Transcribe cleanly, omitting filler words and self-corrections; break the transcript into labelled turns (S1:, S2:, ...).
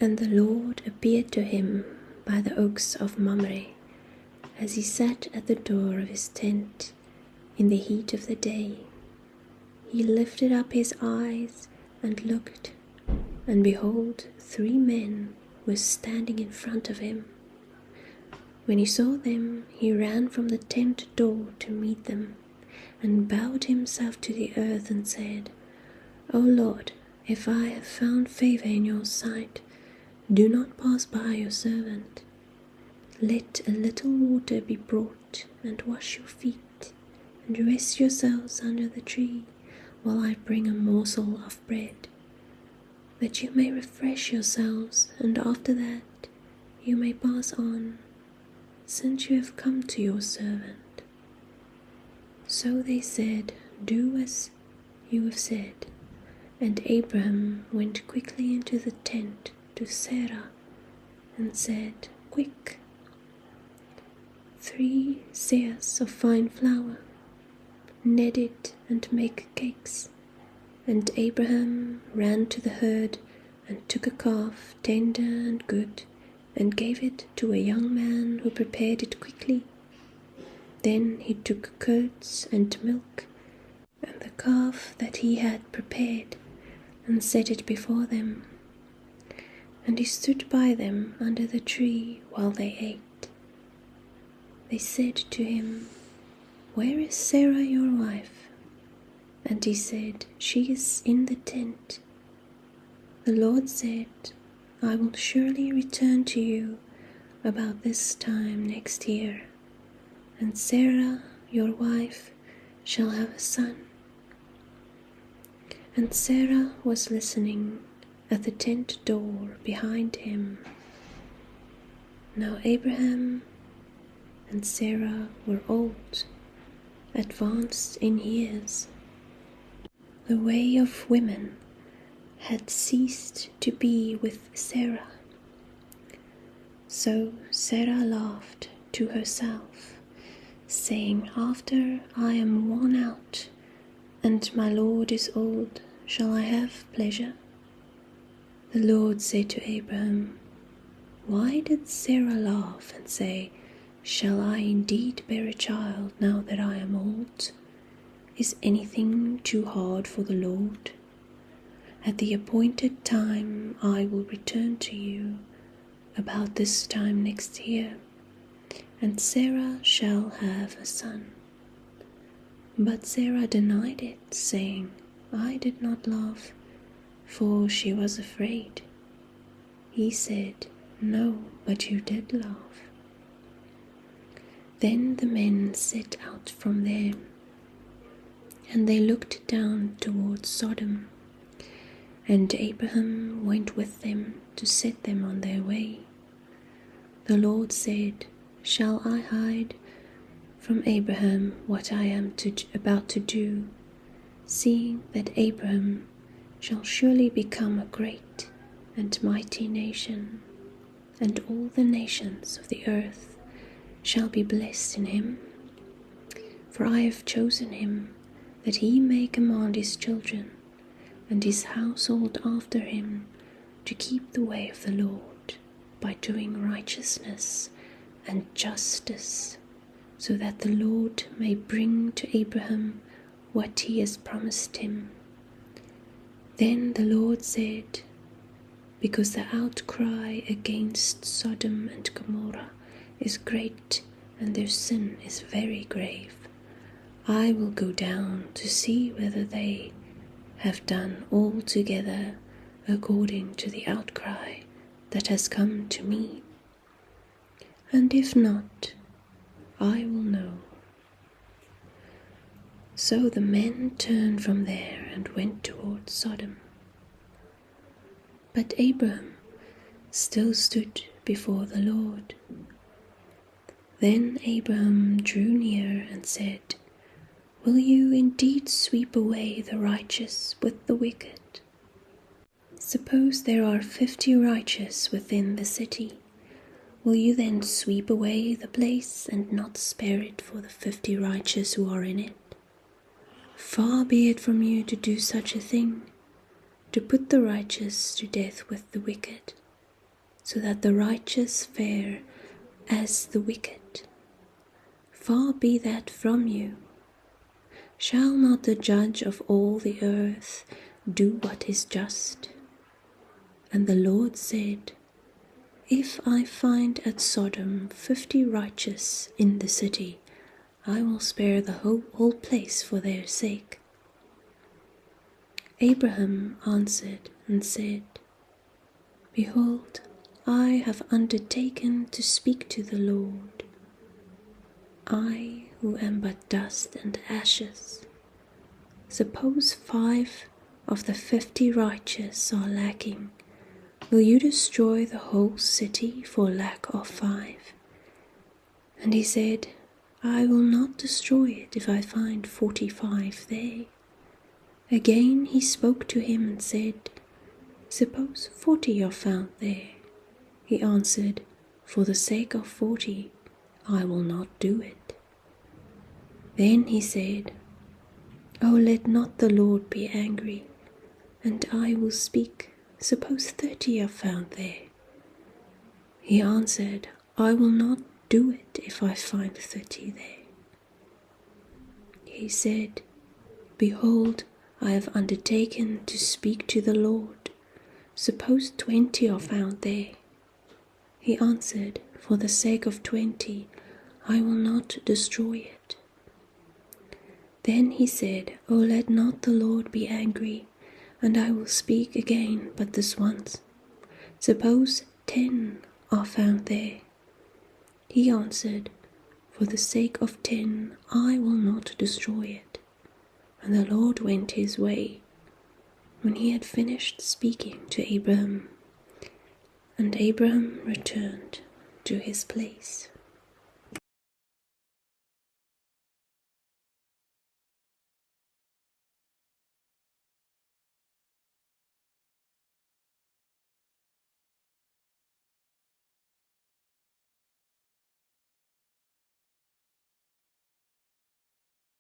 S1: And the Lord appeared to him by the oaks of Mamre, as he sat at the door of his tent in the heat of the day. He lifted up his eyes and looked, and behold, 3 men were standing in front of him. When he saw them, he ran from the tent door to meet them, and bowed himself to the earth and said, O Lord, if I have found favor in your sight, do not pass by your servant. Let a little water be brought, and wash your feet, and rest yourselves under the tree, while I bring a morsel of bread, that you may refresh yourselves, and after that you may pass on, since you have come to your servant. So they said, Do as you have said. And Abraham went quickly into the tent to Sarah and said, Quick, 3 seahs of fine flour, knead it and make cakes. And Abraham ran to the herd and took a calf, tender and good, and gave it to a young man who prepared it quickly. Then he took curds and milk and the calf that he had prepared, and set it before them. And he stood by them under the tree while they ate. They said to him, Where is Sarah your wife? And he said, She is in the tent. The Lord said, I will surely return to you about this time next year, and Sarah your wife shall have a son. And Sarah was listening at the tent door behind him. Now Abraham and Sarah were old, advanced in years. The way of women had ceased to be with Sarah. So Sarah laughed to herself, saying, After I am worn out, and my Lord is old, shall I have pleasure? The Lord said to Abraham, Why did Sarah laugh and say, Shall I indeed bear a child now that I am old? Is anything too hard for the Lord? At the appointed time I will return to you about this time next year, and Sarah shall have a son. But Sarah denied it, saying, I did not laugh, for she was afraid. He said, No, but you did laugh. Then the men set out from there, and they looked down towards Sodom, and Abraham went with them to set them on their way. The Lord said, Shall I hide from Abraham what I am about to do, seeing that Abraham shall surely become a great and mighty nation, and all the nations of the earth shall be blessed in him? For I have chosen him, that he may command his children and his household after him to keep the way of the Lord by doing righteousness and justice, so that the Lord may bring to Abraham what he has promised him. Then the Lord said, Because the outcry against Sodom and Gomorrah is great, and their sin is very grave, I will go down to see whether they have done altogether according to the outcry that has come to me. And if not, I will know. So the men turned from there and went towards Sodom. But Abraham still stood before the Lord. Then Abraham drew near and said, Will you indeed sweep away the righteous with the wicked? Suppose there are 50 righteous within the city. Will you then sweep away the place and not spare it for the 50 righteous who are in it? Far be it from you to do such a thing, to put the righteous to death with the wicked. so that the righteous fare as the wicked. Far be that from you. Shall not the judge of all the earth do what is just? And the Lord said, If I find at Sodom 50 righteous in the city, I will spare the whole place for their sake. Abraham answered and said, Behold, I have undertaken to speak to the Lord. I, who am but dust and ashes. Suppose 5 of the 50 righteous are lacking. Will you destroy the whole city for lack of 5? And he said, I will not destroy it if I find 45 there. Again he spoke to him and said, Suppose 40 are found there. He answered, For the sake of 40, I will not do it. Then he said, Oh, let not the Lord be angry, and I will speak. Suppose 30 are found there. He answered, I will not do it if I find 30 there. He said, Behold, I have undertaken to speak to the Lord. Suppose 20 are found there. He answered, For the sake of 20, I will not destroy it. Then he said, Oh, let not the Lord be angry, and I will speak again but this once. Suppose 10 are found there. He answered, For the sake of 10, I will not destroy it. And the Lord went his way, when he had finished speaking to Abraham. And Abraham returned to his place.